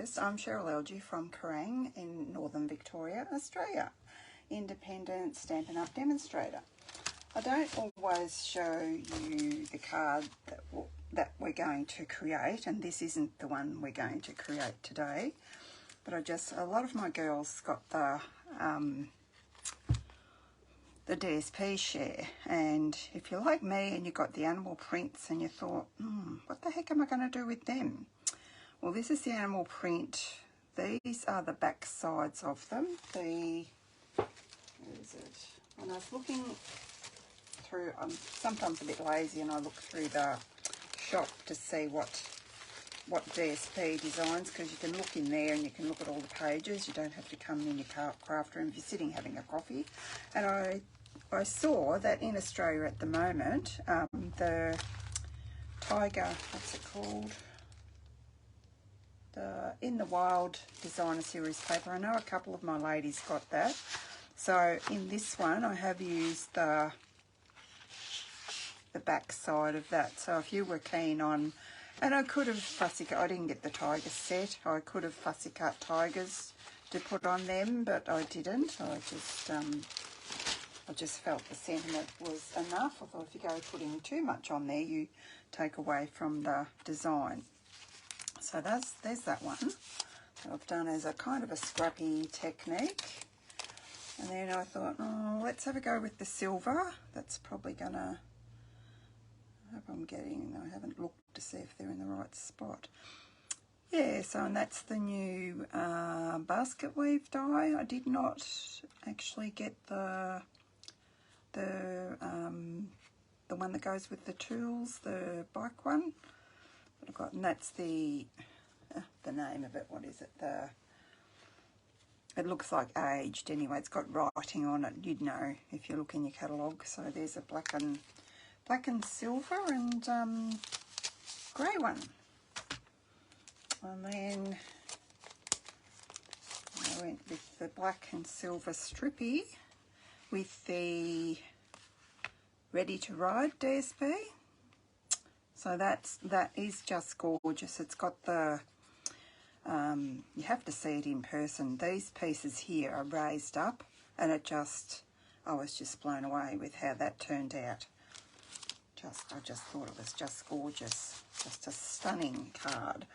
Artist. I'm Cheryl Elgie from Kerrang in Northern Victoria, Australia. Independent Stampin' Up! Demonstrator. I don't always show you the card that we're going to create, and this isn't the one we're going to create today, but a lot of my girls got the DSP share, and if you're like me and you got the animal prints and you thought, what the heck am I going to do with them? Well, this is the animal print. These are the back sides of them. Where is it? When I was looking through, I'm sometimes a bit lazy and I look through the shop to see what DSP designs, because you can look in there and you can look at all the pages. You don't have to come in your craft room if you're sitting having a coffee. And I saw that in Australia at the moment, the Tiger, what's it called? The In the Wild Designer Series paper. I know a couple of my ladies got that. So in this one, I have used the back side of that. So if you were keen on, and I could have fussy cut, I didn't get the tiger set. I could have fussy cut tigers to put on them, but I didn't. I just felt the sentiment was enough. I thought if you go putting too much on there, you take away from the design. So there's that one that I've done as a kind of a scrappy technique. And then I thought, let's have a go with the silver. That's probably gonna, I hope I'm getting, I haven't looked to see if they're in the right spot. Yeah, so and that's the new basket weave die. I did not actually get the one that goes with the tools, the bike one. But I've got, and that's the name of it. What is it? It looks like aged anyway. It's got writing on it. You'd know if you look in your catalogue. So there's a black and silver and grey one. And then I went with the black and silver strippy with the Ready to Ride DSP. So that is just gorgeous. It's got the, you have to see it in person. These pieces here are raised up, and I was just blown away with how that turned out. I just thought it was just gorgeous. Just a stunning card.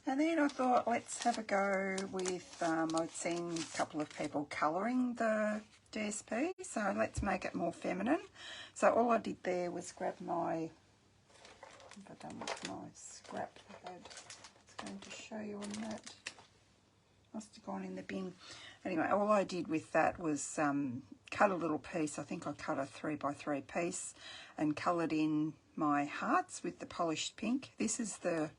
And then I thought, let's have a go with, I'd seen a couple of people colouring the DSP, so let's make it more feminine. So all I did there was grab my, what have I done with my scrap I had? It's going to show you on that. Must have gone in the bin. Anyway, all I did with that was cut a little piece. I think I cut a 3x3 piece and coloured in my hearts with the polished pink. This is the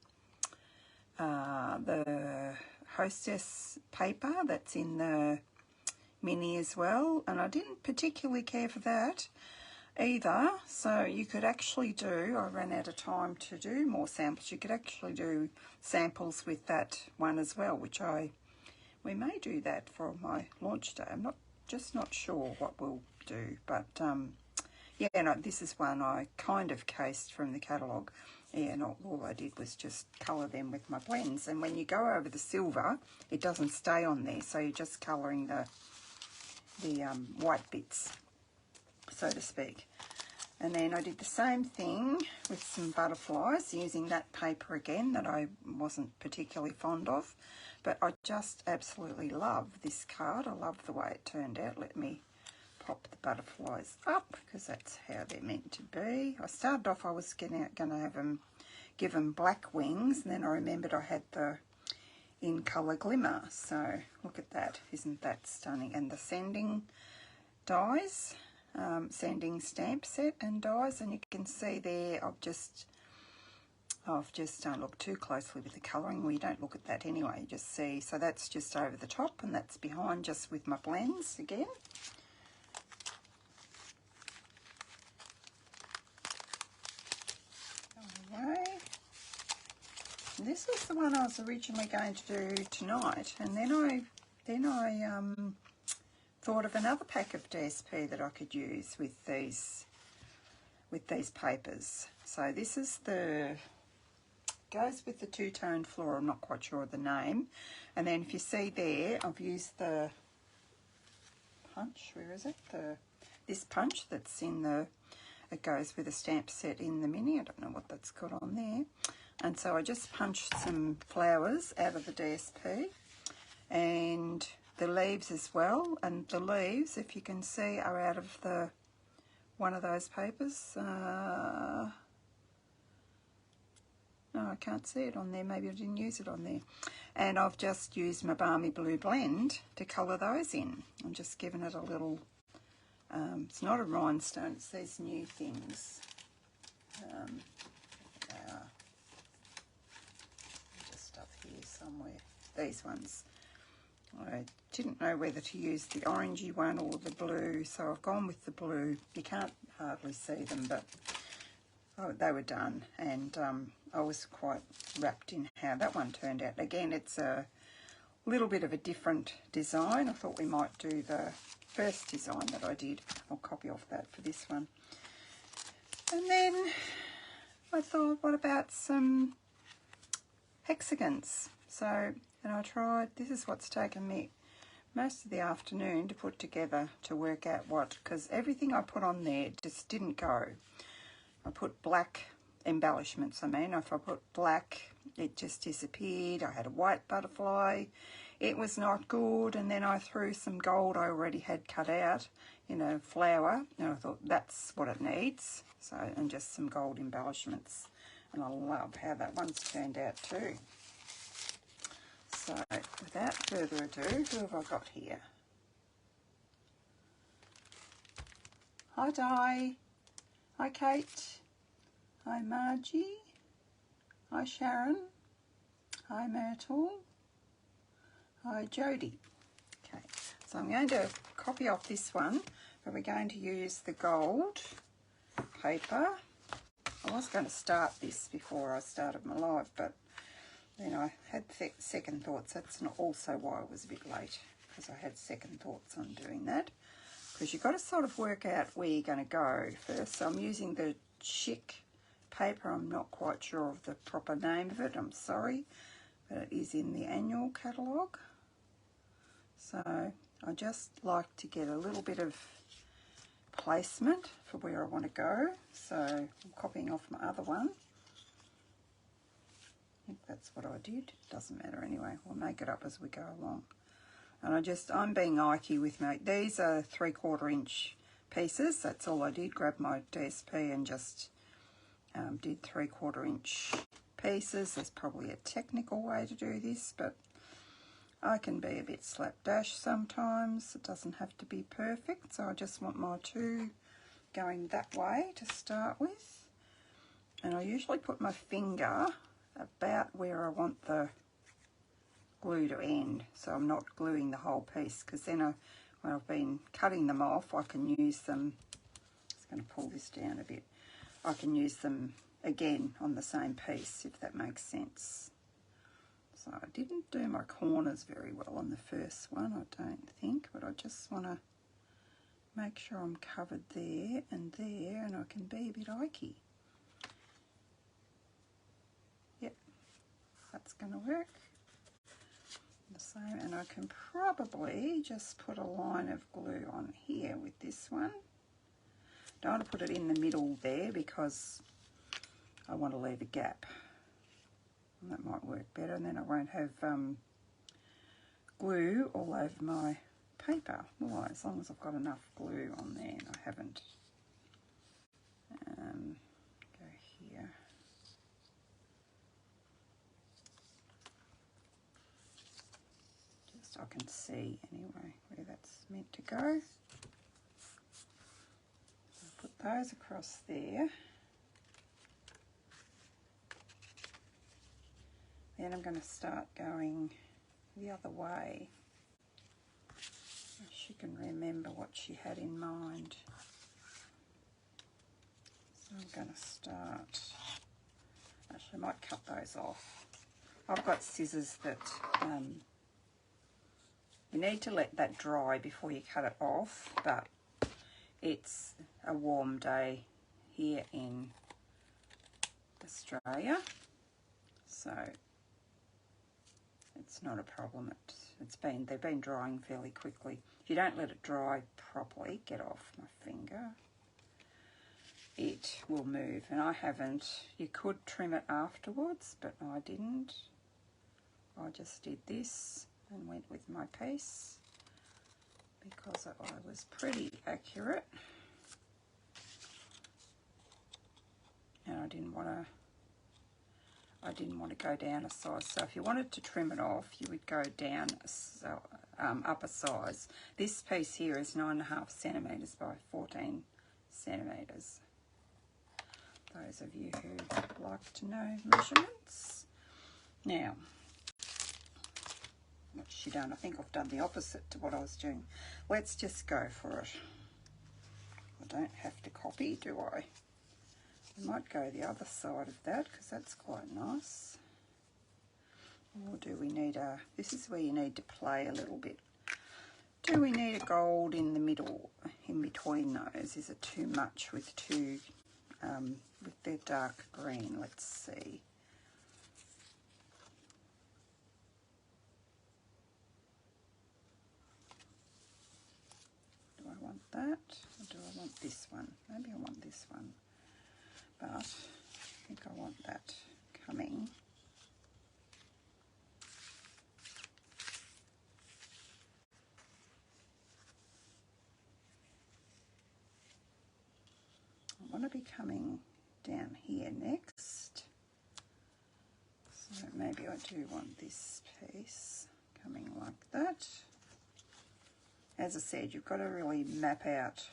Hostess paper that's in the mini as well, and I didn't particularly care for that either. So you could actually do, I ran out of time to do more samples, you could actually do samples with that one as well, which we may do that for my launch day. I'm just not sure what we'll do, but yeah, no, this is one I kind of cased from the catalogue. Yeah, and all I did was just colour them with my blends. And when you go over the silver, it doesn't stay on there, so you're just colouring the white bits, so to speak. And then I did the same thing with some butterflies using that paper again that I wasn't particularly fond of, but I just absolutely love this card. I love the way it turned out. Let me pop the butterflies up because that's how they're meant to be. I started off, I was going to have them, give them black wings, and then I remembered I had the in colour glimmer. So look at that, isn't that stunning? And the sending dies, sending stamp set and dies, and you can see there I've just don't look too closely with the colouring. We don't look at that anyway, you just see. So that's just over the top, and that's behind just with my blends again. This was the one I was originally going to do tonight, and then I thought of another pack of DSP that I could use with these papers. So this is the goes with the two-tone floral. I'm not quite sure of the name. And then if you see there, I've used the punch. Where is it? This punch that's in the, it goes with a stamp set in the mini. I don't know what that's got on there. And so I just punched some flowers out of the DSP and the leaves as well. And the leaves, if you can see, are out of the one of those papers. No, I can't see it on there. Maybe I didn't use it on there. And I've just used my Balmy Blue blend to colour those in. I'm just giving it a little, it's not a rhinestone, it's these new things. They are just up here somewhere. These ones. I didn't know whether to use the orangey one or the blue, so I've gone with the blue. You can't hardly see them, but they were done, and I was quite wrapped in how that one turned out. Again, it's a little bit of a different design. I thought we might do the first design that I did. I'll copy off that for this one. And then I thought, what about some hexagons? So, and I tried, this is what's taken me most of the afternoon to put together to work out what, because everything I put on there just didn't go. I put black embellishments, if I put black, it just disappeared. I had a white butterfly, it was not good, and then I threw some gold I already had cut out in a flower, and I thought that's what it needs. So, and just some gold embellishments, and I love how that one's turned out too. So, without further ado, who have I got here? Hi Di. Hi Kate. Hi Margie. Hi Sharon. Hi Myrtle. Hi Jody. Okay, so I'm going to copy off this one, but we're going to use the gold paper. I was going to start this before I started my live, but then I had second thoughts. That's also why I was a bit late, because I had second thoughts on doing that. Because you've got to sort of work out where you're going to go first. So I'm using the Chic paper. I'm not quite sure of the proper name of it. I'm sorry, but it is in the annual catalogue. So I just like to get a little bit of placement for where I want to go. So I'm copying off my other one. I think that's what I did. Doesn't matter anyway. We'll make it up as we go along. And I'm being Ikey with these are 3/4 inch pieces. That's all I did. Grabbed my DSP and just did 3/4 inch pieces. There's probably a technical way to do this, but I can be a bit slapdash sometimes. It doesn't have to be perfect. So I just want my two going that way to start with. And I usually put my finger about where I want the glue to end, so I'm not gluing the whole piece, because then when I've been cutting them off, I can use them. Just going to pull this down a bit. I can use them again on the same piece, if that makes sense. So I didn't do my corners very well on the first one, I don't think, but I just want to make sure I'm covered there, and I can be a bit Ikey. Yep, that's going to work. The same, and I can probably just put a line of glue on here with this one. Don't want to put it in the middle there because I want to leave a gap. And that might work better, and then I won't have glue all over my paper. Well, as long as I've got enough glue on there, and I haven't. Go here. Just I can see anyway where that's meant to go. I'll put those across there. Then I'm going to start going the other way. She can remember what she had in mind. So I'm going to start. Actually, I might cut those off. I've got scissors that you need to let that dry before you cut it off, but it's a warm day here in Australia. so it's not a problem. They've been drying fairly quickly. If you don't let it dry properly, get off my finger, it will move. And I haven't. You could trim it afterwards, but I didn't. I just did this and went with my piece because I was pretty accurate, and I didn't want to go down a size. So if you wanted to trim it off, you would go down up a size. This piece here is 9.5 centimetres by 14 centimetres. Those of you who like to know measurements. Now, what's she done? I think I've done the opposite to what I was doing. Let's just go for it. I don't have to copy, do I? I might go the other side of that because that's quite nice. Or do we need this is where you need to play a little bit. Do we need a gold in the middle, in between those? Is it too much with with their dark green? Let's see. Do I want that, or do I want this one? Maybe I want this one. But I think I want that coming. I want to be coming down here next. So maybe I do want this piece coming like that. As I said, you've got to really map out.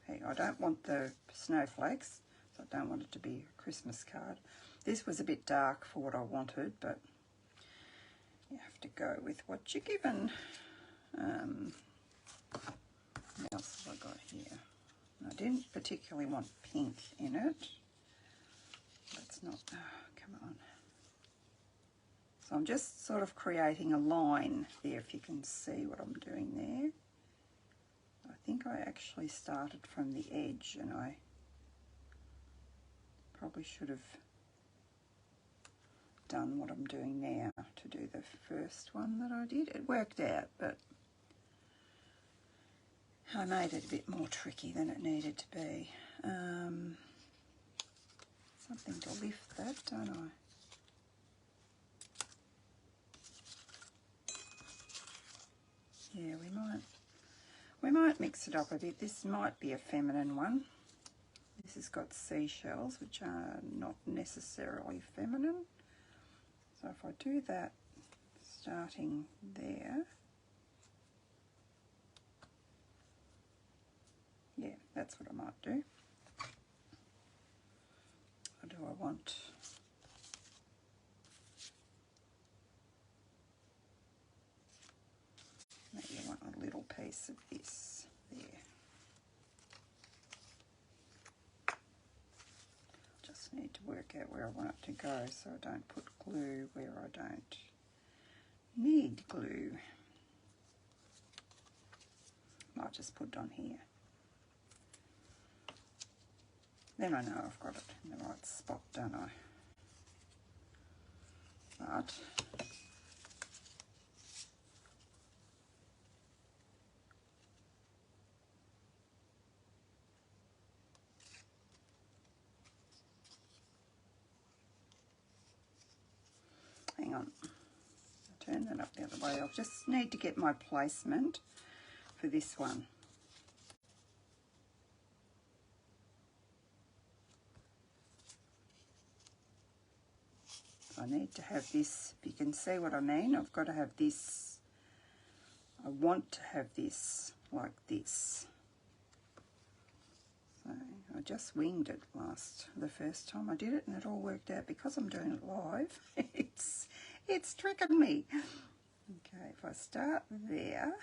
Hey, I don't want the snowflakes. So I don't want it to be a Christmas card. This was a bit dark for what I wanted, but you have to go with what you're given. What else have I got here? I didn't particularly want pink in it. That's not, come on. So I'm just sort of creating a line there, if you can see what I'm doing there. I think I actually started from the edge, and I probably should have done what I'm doing now to do the first one that I did. It worked out, but I made it a bit more tricky than it needed to be. Something to lift that, don't I? Yeah, we might mix it up a bit. This might be a feminine one. This has got seashells, which are not necessarily feminine. So if I do that starting there, yeah, that's what I might do. Or do I want... maybe I want a little piece of this there. Just need to work out where I want it to go so I don't put glue where I don't need glue. I'll just put it on here. Then I know I've got it in the right spot, don't I? But hang on, I'll turn that up the other way. I'll just need to get my placement for this one. I need to have this, if you can see what I mean, I've got to have this, I want to have this like this. So I just winged it the first time I did it, and it all worked out. Because I'm doing it live, it's tricking me. Okay, if I start there,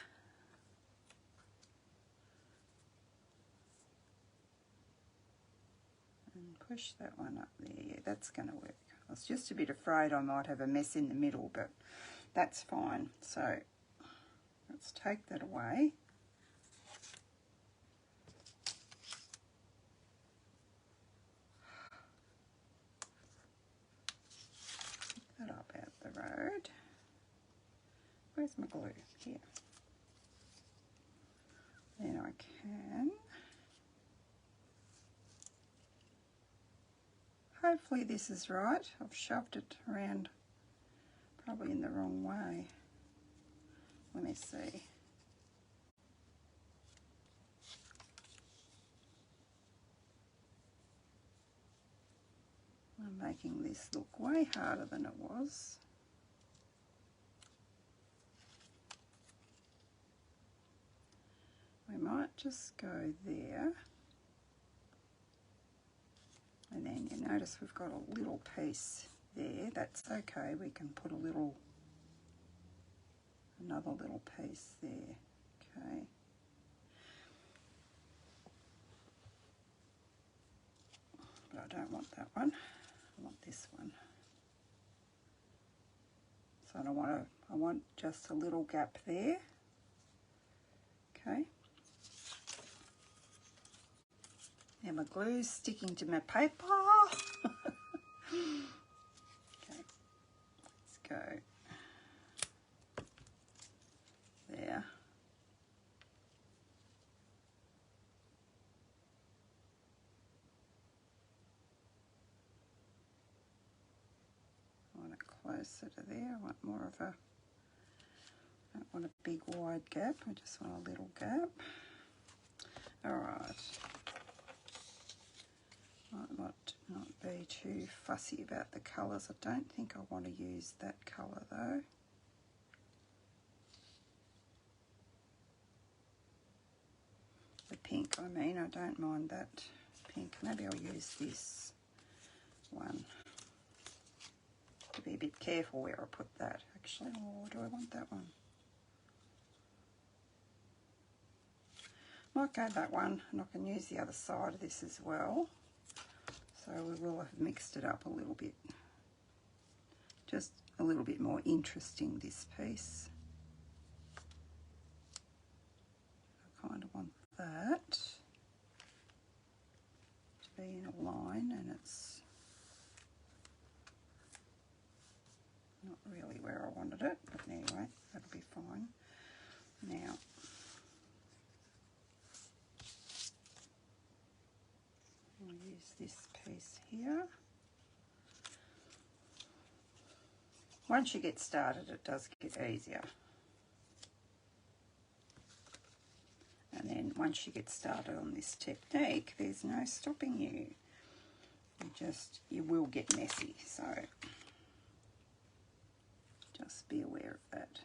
and push that one up there, yeah, that's going to work. I was just a bit afraid I might have a mess in the middle, but that's fine. So let's take that away. Pick that up. road. Where's my glue? Here. Then I can. Hopefully this is right. I've shoved it around probably in the wrong way. Let me see. I'm making this look way harder than it was. We might just go there. And then you notice we've got a little piece there. That's okay. We can put another little piece there. Okay. But I don't want that one. I want this one. So I want just a little gap there. Okay. Now my glue's sticking to my paper. Okay, let's go there. I want it closer to there. I want more of a, I don't want a big wide gap, I just want a little gap. Alright. Might not be too fussy about the colours. I don't think I want to use that colour though. The pink, I mean, I don't mind that pink. Maybe I'll use this one. To be a bit careful where I put that actually. Or do I want that one? Might go that one, and I can use the other side of this as well. So we will have mixed it up a little bit. Just a little bit more interesting, this piece. I kind of want that to be in a line, and it's not really where I wanted it, but anyway, that'll be fine. Now, I'll use this piece here. Once you get started, it does get easier. And then once you get started on this technique, there's no stopping you. You will get messy, so just be aware of that.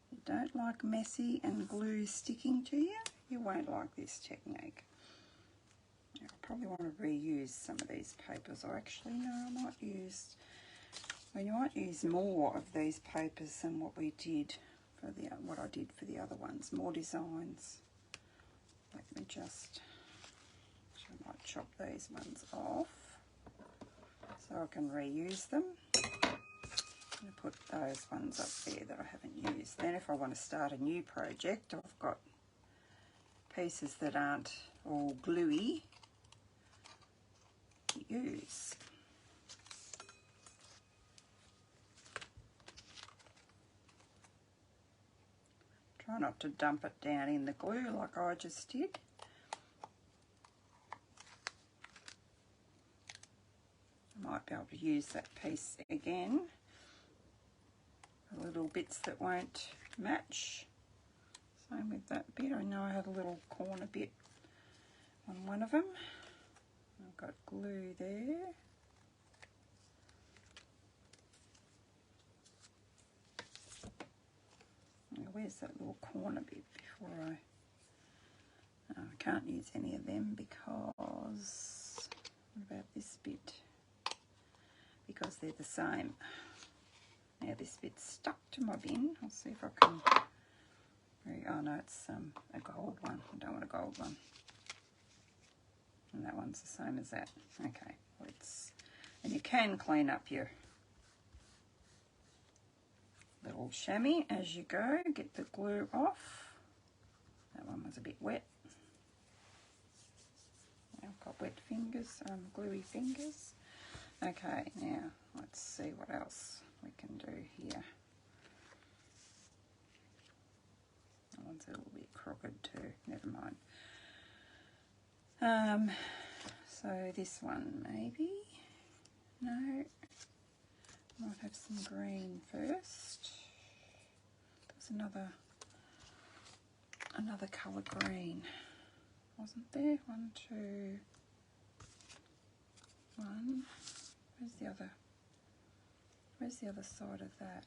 If you don't like messy and glue sticking to you, you won't like this technique. I probably want to reuse some of these papers. Or actually, no, I might use, well, you might use more of these papers than what we did for what I did for the other ones. More designs. Let me just, I might chop these ones off so I can reuse them. I'm going to put those ones up there that I haven't used. Then if I want to start a new project, I've got pieces that aren't all gluey to use. Try not to dump it down in the glue like I just did. I might be able to use that piece again. The little bits that won't match. Same with that bit. I know I had a little corner bit on one of them. I've got glue there. Now, where's that little corner bit before I can't use any of them because, what about this bit? Because they're the same. Now this bit's stuck to my bin. I'll see if I can, oh no, it's a gold one. I don't want a gold one. And that one's the same as that. Okay, and you can clean up your little chamois as you go. Get the glue off. That one was a bit wet. I've got wet fingers, gluey fingers. Okay, now let's see what else we can do here. That one's a little bit crooked too, never mind. So this one maybe, no, might have some green first. There's another colour green, wasn't there? One, two, one. Where's the other side of that?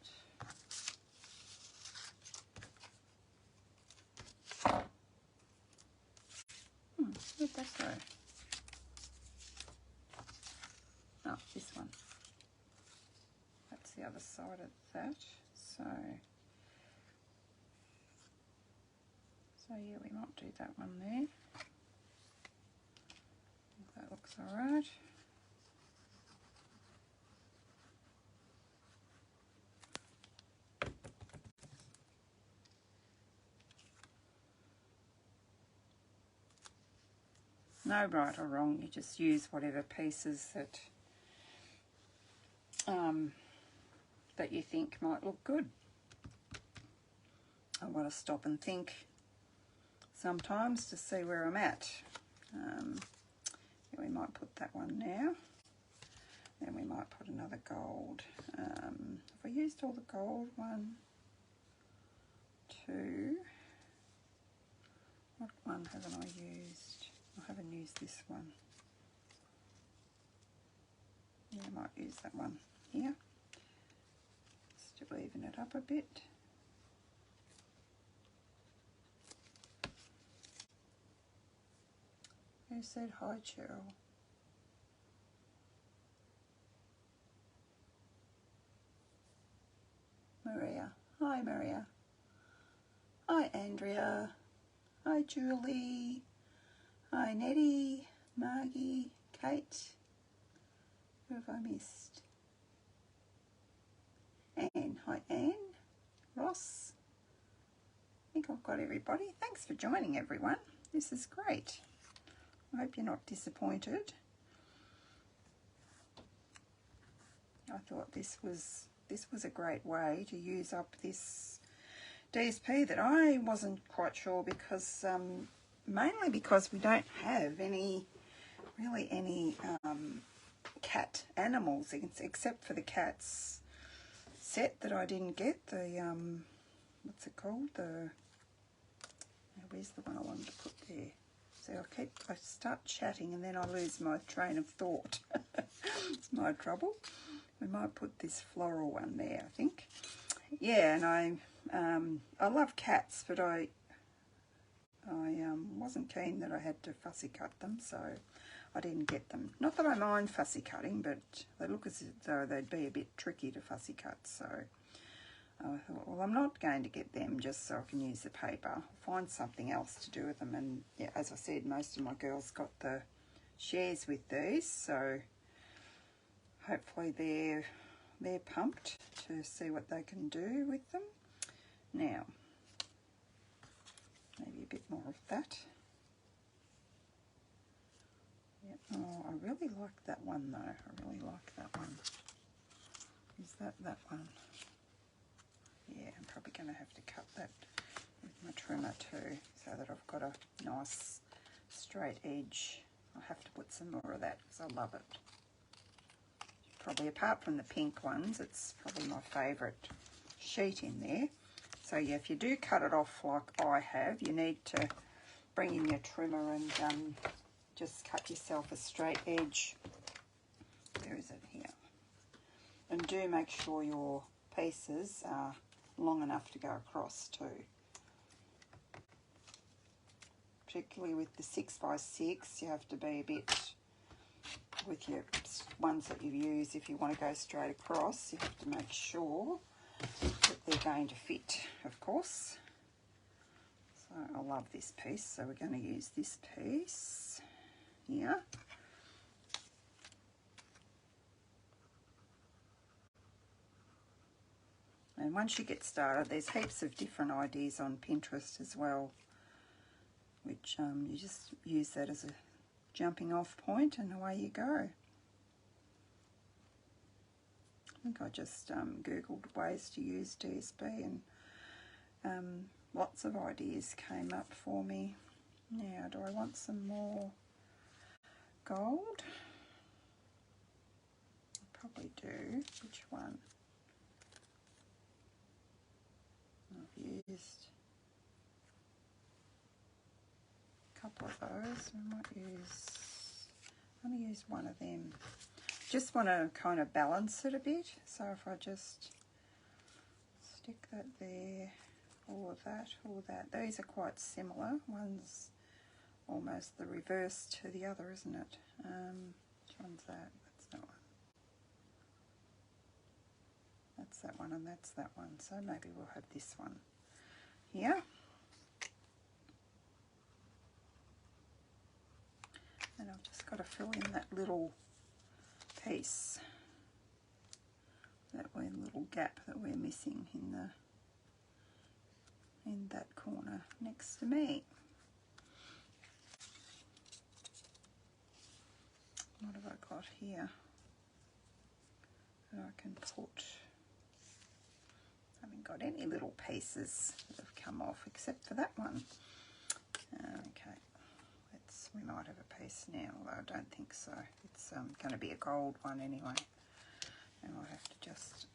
Where'd that go? Oh, this one. That's the other side of that. So yeah, we might do that one there. That looks all right. No right or wrong, you just use whatever pieces that that you think might look good. I want to stop and think sometimes to see where I'm at. Yeah, we might put that one now. Then we might put another gold. Have I used all the gold? 1, 2. What one haven't I used? I haven't used this one. Yeah, I might use that one here. Just to even it up a bit. Who said hi, Cheryl? Maria. Hi, Maria. Hi, Andrea. Hi, Julie. Hi, Nettie, Margie, Kate. Who have I missed? Anne. Hi, Anne. Ross. I think I've got everybody. Thanks for joining, everyone. This is great. I hope you're not disappointed. I thought this was a great way to use up this DSP that I wasn't quite sure because mainly because we don't have really any cat animals except for the cats set that I didn't get. The what's it called? Where's the one I wanted to put there? See, I start chatting and then I lose my train of thought. It's my trouble. We might put this floral one there, I think. Yeah, and I love cats, but I wasn't keen that I had to fussy cut them, so I didn't get them. Not that I mind fussy cutting, but they look as though they'd be a bit tricky to fussy cut, so I thought, well, I'm not going to get them just so I can use the paper. I'll find something else to do with them, and yeah, as I said, most of my girls got the shares with these, so hopefully they're pumped to see what they can do with them. Now, maybe a bit more of that. Yep. Oh, I really like that one though. I really like that one. Is that one? Yeah, I'm probably going to have to cut that with my trimmer too, so that I've got a nice straight edge. I'll have to put some more of that because I love it. Probably apart from the pink ones, it's probably my favourite sheet in there. So yeah, if you do cut it off like I have, you need to bring in your trimmer and just cut yourself a straight edge. Where is it? Here. And do make sure your pieces are long enough to go across too. Particularly with the 6x6, you have to be a bit, with your ones that you use, if you want to go straight across, you have to make sure that they're going to fit, of course. So I love this piece, so we're going to use this piece here. And once you get started, there's heaps of different ideas on Pinterest as well, which you just use that as a jumping off point and away you go. think I just Googled ways to use DSP, and lots of ideas came up for me. Now, do I want some more gold? I probably do. Which one? I've used a couple of those. I might only use one of them. Just want to kind of balance it a bit. So if I just stick that there, or that. These are quite similar. One's almost the reverse to the other, isn't it? Which one's that? That's that one. That's that one, and that's that one. So maybe we'll have this one here. And I've just got to fill in that little piece, that little gap that we're missing in that corner next to me. What have I got here that I can put? I haven't got any little pieces that have come off except for that one. Okay, we might have a piece now, although I don't think so. It's going to be a gold one anyway. And I'll have to just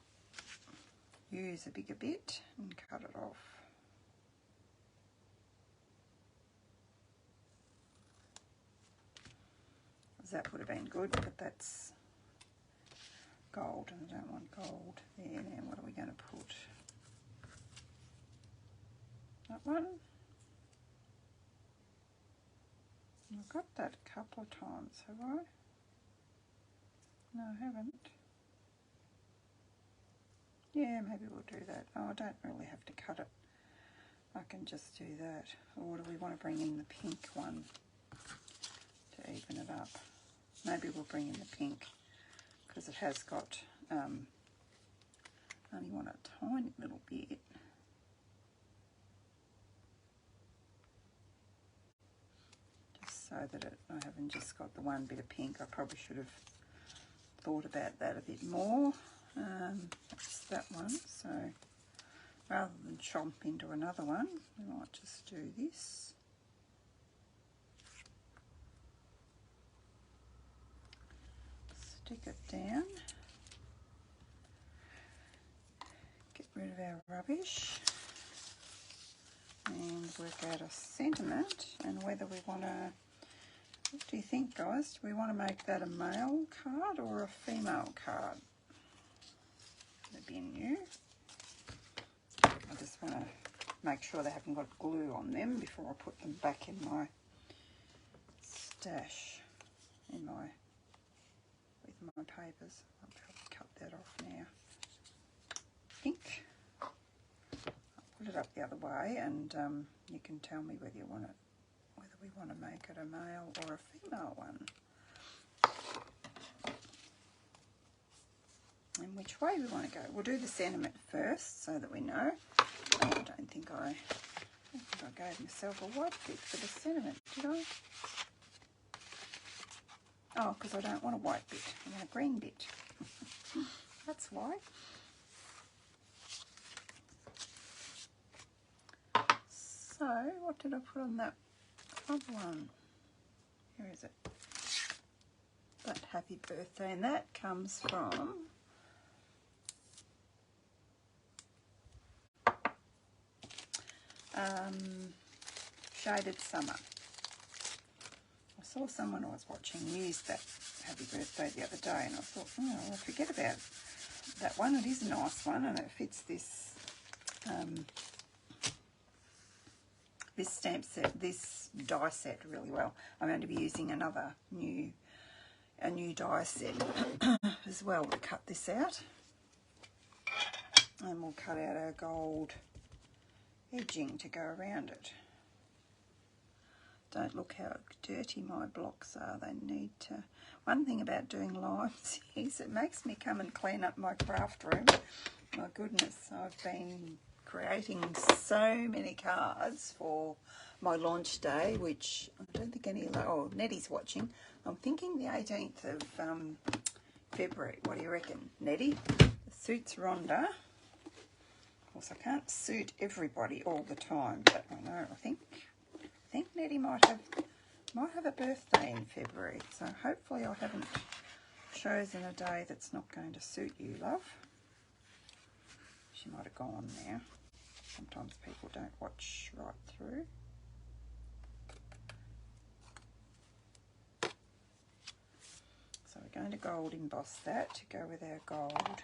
use a bigger bit and cut it off. That would have been good, but that's gold, and I don't want gold there. Now what are we going to put? That one? I've got that a couple of times, have I? No, I haven't. Yeah, maybe we'll do that. Oh, I don't really have to cut it. I can just do that. Or do we want to bring in the pink one to even it up? Maybe we'll bring in the pink because it has got, only want a tiny little bit. Just so that I haven't just got the one bit of pink. I probably should have thought about that a bit more. That's that one. So rather than chomp into another one, we might just do this. Stick it down, get rid of our rubbish, and work out a sentiment and whether we want to, what do you think, guys? Do we want to make that a male card or a female card? The bin you. I just want to make sure they haven't got glue on them before I put them back in my stash, with my papers. I'll probably cut that off now. Pink. I'll put it up the other way, and you can tell me whether we want to make it a male or a female one, and which way we want to go. We'll do the sentiment first so that we know. Oh, I don't think I gave myself a white bit for the sentiment, did I? Oh, because I don't want a white bit. I want a green bit. That's why. So, what did I put on that other one? Here is it. That happy birthday. And that comes from Shaded Summer. I saw someone I was watching use that happy birthday the other day, and I thought, oh, I'll forget about that one. It is a nice one, and it fits this this stamp set, this die set really well. I'm going to be using a new die set as well to cut this out, and we'll cut out our gold edging to go around it. Don't look how dirty my blocks are. They need to. One thing about doing lines is it makes me come and clean up my craft room. My goodness, I've been creating so many cards for my launch day, which I don't think Nettie's watching. I'm thinking the 18th of February. What do you reckon, Nettie? suits Rhonda. Of course, I can't suit everybody all the time, but I know, I think Nettie might have a birthday in February, so hopefully I haven't chosen a day that's not going to suit you, love. She might have gone now. Sometimes people don't watch right through. So we're going to gold emboss that to go with our gold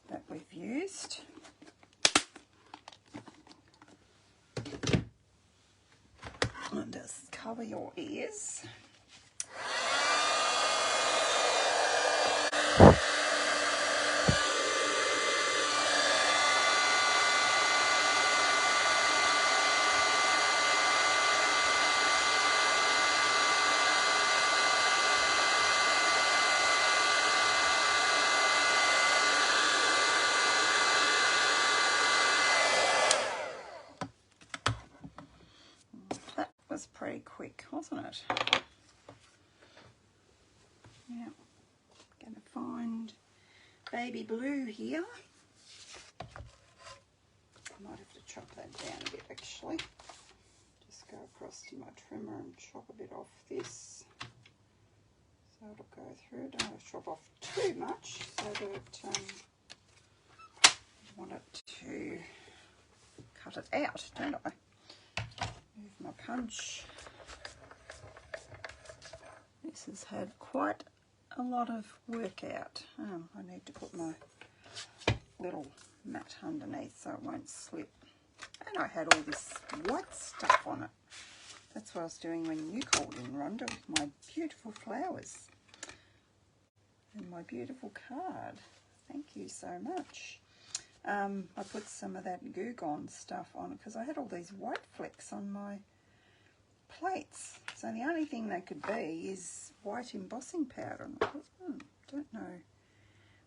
that we've used. And just cover your ears. Was pretty quick, wasn't it? Yeah, gonna find baby blue here. I might have to chop that down a bit actually. Just go across to my trimmer and chop a bit off this. So it'll go through. Don't want to chop off too much so that I want it to cut it out, don't I? Move my punch. This has had quite a lot of work out. I need to put my little mat underneath so it won't slip. And I had all this white stuff on it. That's what I was doing when you called in, Rhonda, with my beautiful flowers and my beautiful card. Thank you so much. I put some of that Goo Gone stuff on it because I had all these white flecks on my plates. So the only thing they could be is white embossing powder. And I thought, don't know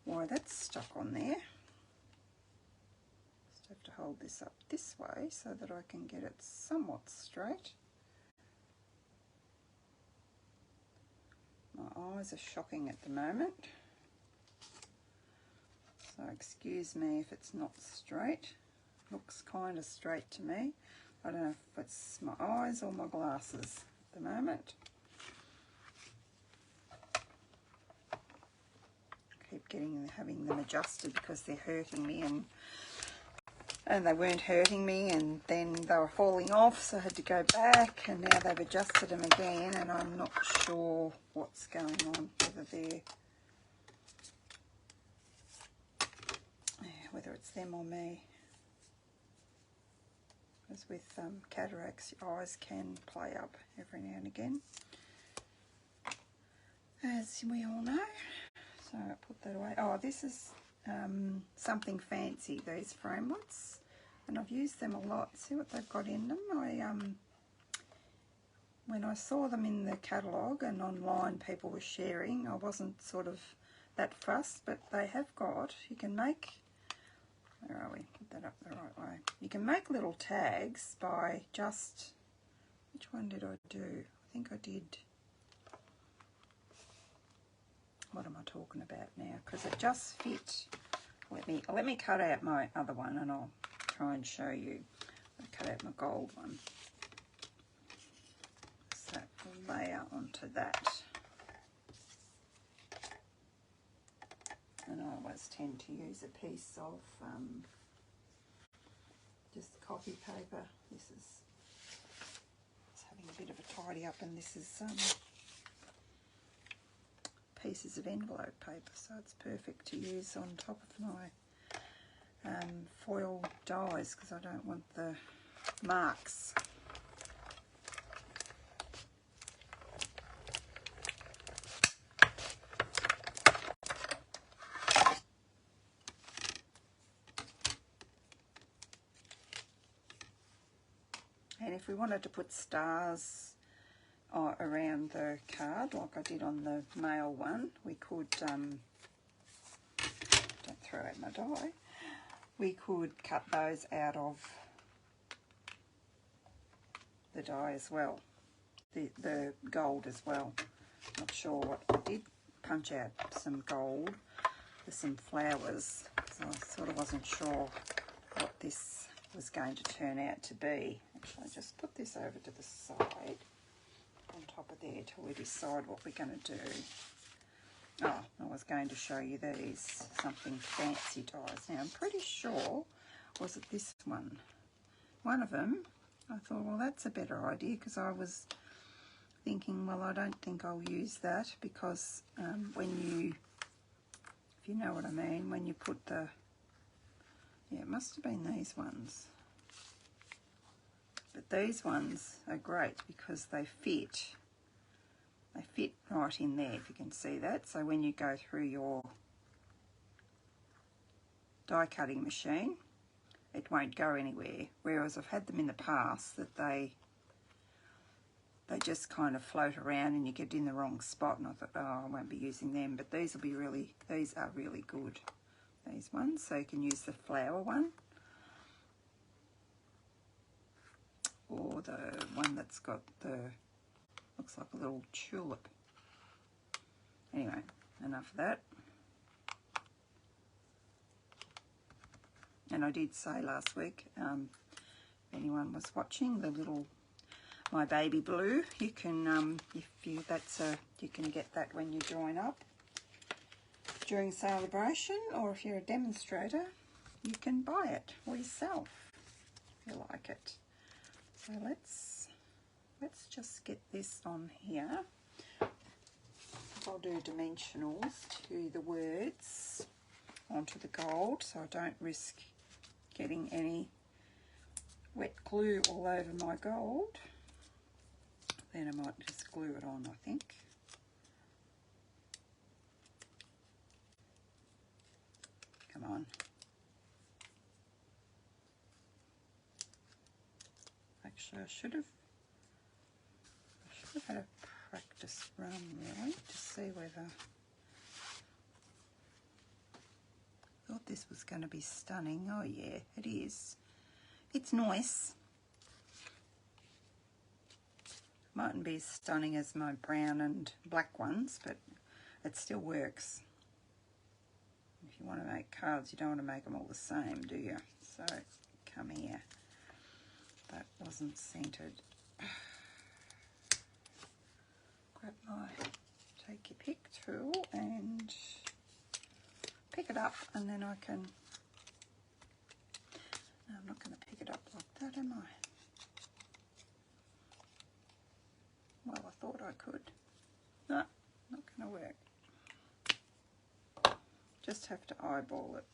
why that's stuck on there. Just have to hold this up this way so that I can get it somewhat straight. My eyes are shocking at the moment. So excuse me if it's not straight. Looks kind of straight to me. I don't know if it's my eyes or my glasses at the moment. I keep having them adjusted because they're hurting me, and they weren't hurting me, and then they were falling off, so I had to go back, and now they've adjusted them again, and I'm not sure what's going on, whether it's them or me. Because with cataracts, your eyes can play up every now and again, as we all know. So I put that away. Oh, this is something fancy, these framelits, and I've used them a lot. See what they've got in them. When I saw them in the catalogue and online people were sharing, I wasn't sort of that fussed, but they have got, you can make, where are we? Put that up the right way. You can make little tags by just, which one did I do? I think I did, what am I talking about now? Because it just fit. Let me cut out my other one and I'll try and show you. I cut out my gold one. So we'll layer onto that. And I always tend to use a piece of just copy paper. This is having a bit of a tidy up, and this is pieces of envelope paper, so it's perfect to use on top of my foil dies because I don't want the marks. And if we wanted to put stars around the card, like I did on the mail one, we could, don't throw out my die, we could cut those out of the die as well, the gold as well. Not sure what I did, punch out some gold for some flowers, so I sort of wasn't sure what this was going to turn out to be. Actually, I'll just put this over to the side on top of there till we decide what we're going to do. Oh, I was going to show you these, something fancy dies. Now, I'm pretty sure, was it this one? One of them, I thought, well, that's a better idea, because I was thinking, well, I don't think I'll use that, because when you, if you know what I mean, when you put the, yeah, it must have been these ones. But these ones are great because they fit right in there, if you can see that. So when you go through your die cutting machine, it won't go anywhere. Whereas I've had them in the past that they just kind of float around and you get in the wrong spot, and I thought, oh, I won't be using them. But these will be really, these are really good, these ones. So you can use the flower one, or the one that's got the, looks like a little tulip. Anyway, enough of that. And I did say last week, if anyone was watching, the little, my baby blue, you can, if you, that's a, you can get that when you join up during celebration, or if you're a demonstrator, you can buy it for yourself if you like it. So let's just get this on here. I'll do dimensionals to the words onto the gold, so I don't risk getting any wet glue all over my gold. Then I might just glue it on, I think. Come on. Actually, I should have had a practice run really to see whether, I thought this was going to be stunning. Oh yeah, it is. It's nice. Mightn't be as stunning as my brown and black ones, but it still works. If you want to make cards, you don't want to make them all the same, do you? So come here. That wasn't centered. Grab my, take your pick tool and pick it up, and then I can, no, I'm not going to pick it up like that, am I? Well, I thought I could. No, not going to work. Just have to eyeball it,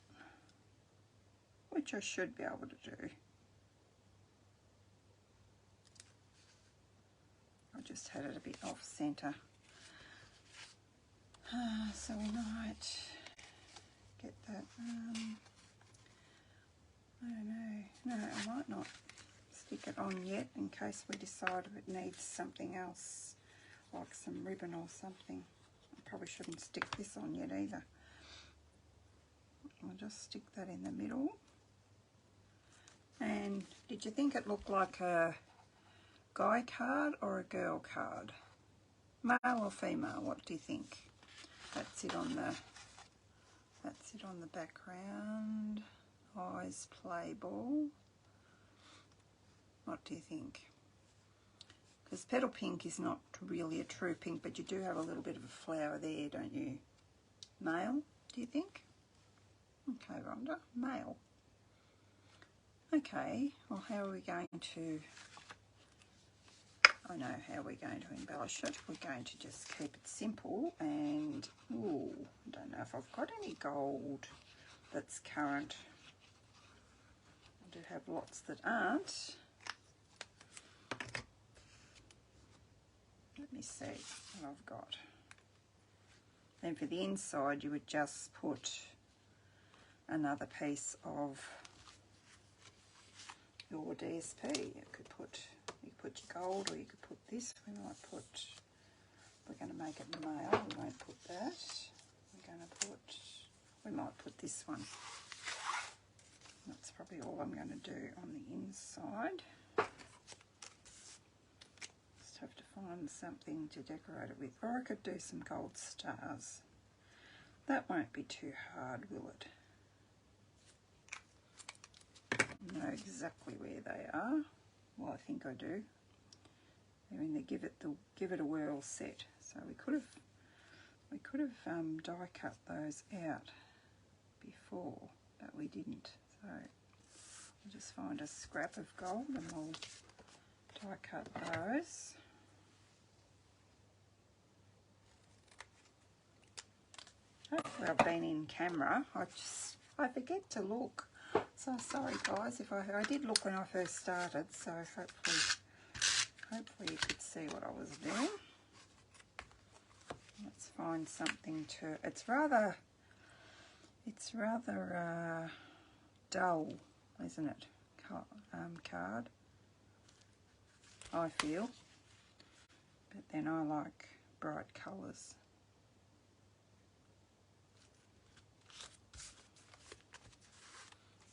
which I should be able to do. I just had it a bit off centre. So we might get that, I don't know, no, I might not stick it on yet in case we decide it needs something else, like some ribbon or something. I probably shouldn't stick this on yet either. I'll just stick that in the middle. And did you think it looked like a guy card or a girl card? Male or female, what do you think? That's it on the background. Eyes play ball. What do you think? Because petal pink is not really a true pink, but you do have a little bit of a flower there, don't you? Male, do you think? Okay, Rhonda, male. Okay, well, how are we going to, I know how we're going to embellish it. We're going to just keep it simple, and, ooh, I don't know if I've got any gold that's current. I do have lots that aren't. Let me see what I've got. Then for the inside, you would just put another piece of your DSP. You could put your gold, or you could put this. We might put, we're going to make it male, we won't put that. We're going to put, we might put this one. That's probably all I'm going to do on the inside. Just have to find something to decorate it with. Or I could do some gold stars. That won't be too hard, will it? I know exactly where they are. Well, I think I do. They're in the give it a whirl set. So we could have die cut those out before, but we didn't. So I'll just find a scrap of gold and we'll die cut those. Hopefully I've been in camera. I forget to look. So sorry guys if I did look when I first started, so hopefully you could see what I was doing. Let's find something to, it's rather dull, isn't it? Card, I feel, but then I like bright colours.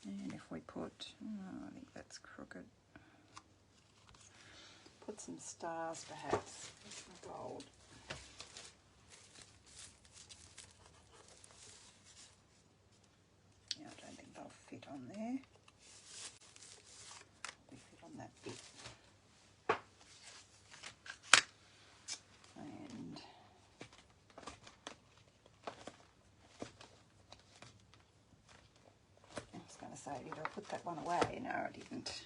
And if we put, oh, I think that's crooked. Put some stars perhaps, some gold. Yeah, I don't think they'll fit on there. They fit on that bit. And I was going to say, did I put that one away? No, I didn't.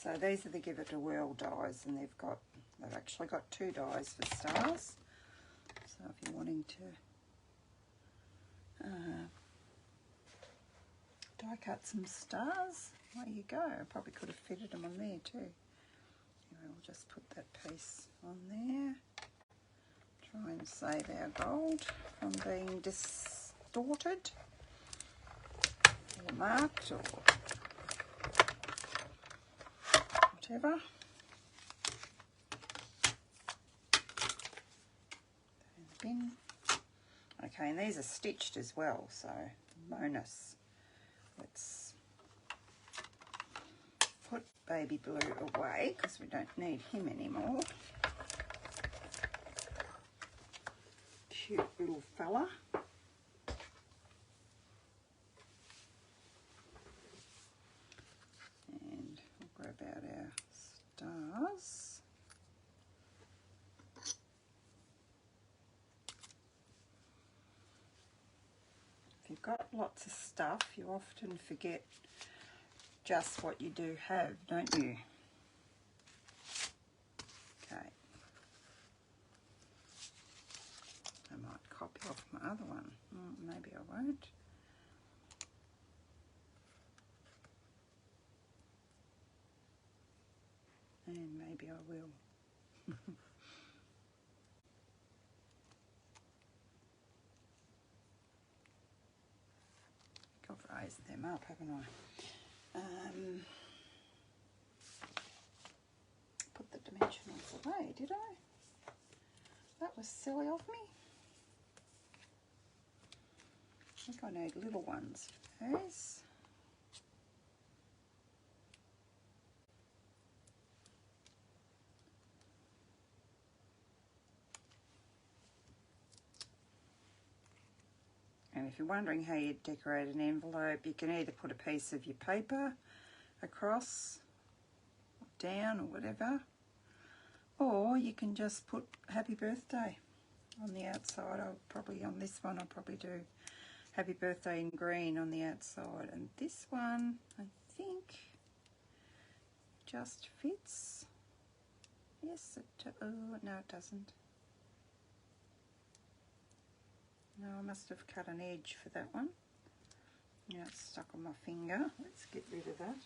So these are the Give It a Whirl dies, and they've actually got 2 dies for stars. So if you're wanting to die cut some stars, there you go. I probably could have fitted them on there too. Anyway, we'll just put that piece on there. Try and save our gold from being distorted or marked or whatever. Bin. Okay, and these are stitched as well, so bonus. Let's put baby blue away because we don't need him anymore. Cute little fella. And we'll grab out our stars. If you've got lots of stuff, you often forget just what you do have, don't you? Okay. I might copy off my other one. Maybe I won't. And maybe I will. I've raised them up, haven't I? Put the dimensionals away, did I? That was silly of me. I think I need little ones for those. And if you're wondering how you decorate an envelope, you can either put a piece of your paper across, down or whatever, or you can just put happy birthday on the outside. On this one I'll probably do happy birthday in green on the outside, and this one I think just fits. Yes, oh no it doesn't. No, I must have cut an edge for that one. Now it's stuck on my finger. Let's get rid of that.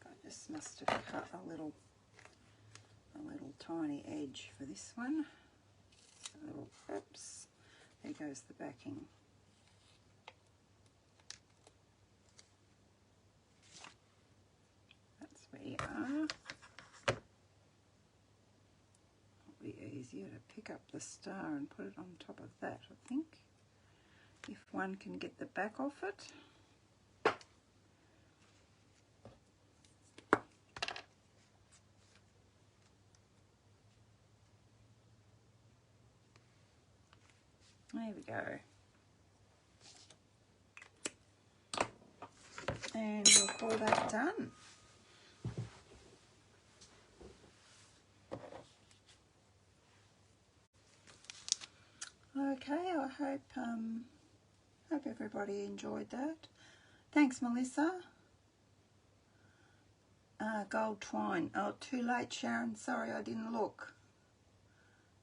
I just must have cut a little tiny edge for this one. Oops, there goes the backing. That's where you are. pick up the star and put it on top of that, I think, if one can get the back off it. There we go. And we'll call that done. Okay, I hope everybody enjoyed that. Thanks, Melissa. Gold twine. Oh, too late, Sharon. Sorry, I didn't look.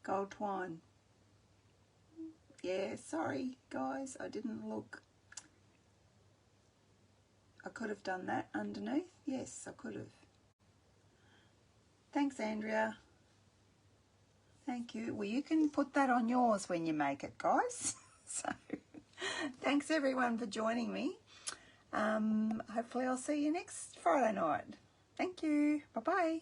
Gold twine. Yeah, sorry, guys, I didn't look. I could have done that underneath. Yes, I could have. Thanks, Andrea. Thank you. Well, you can put that on yours when you make it, guys. So, thanks everyone for joining me. Hopefully I'll see you next Friday night. Thank you. Bye-bye.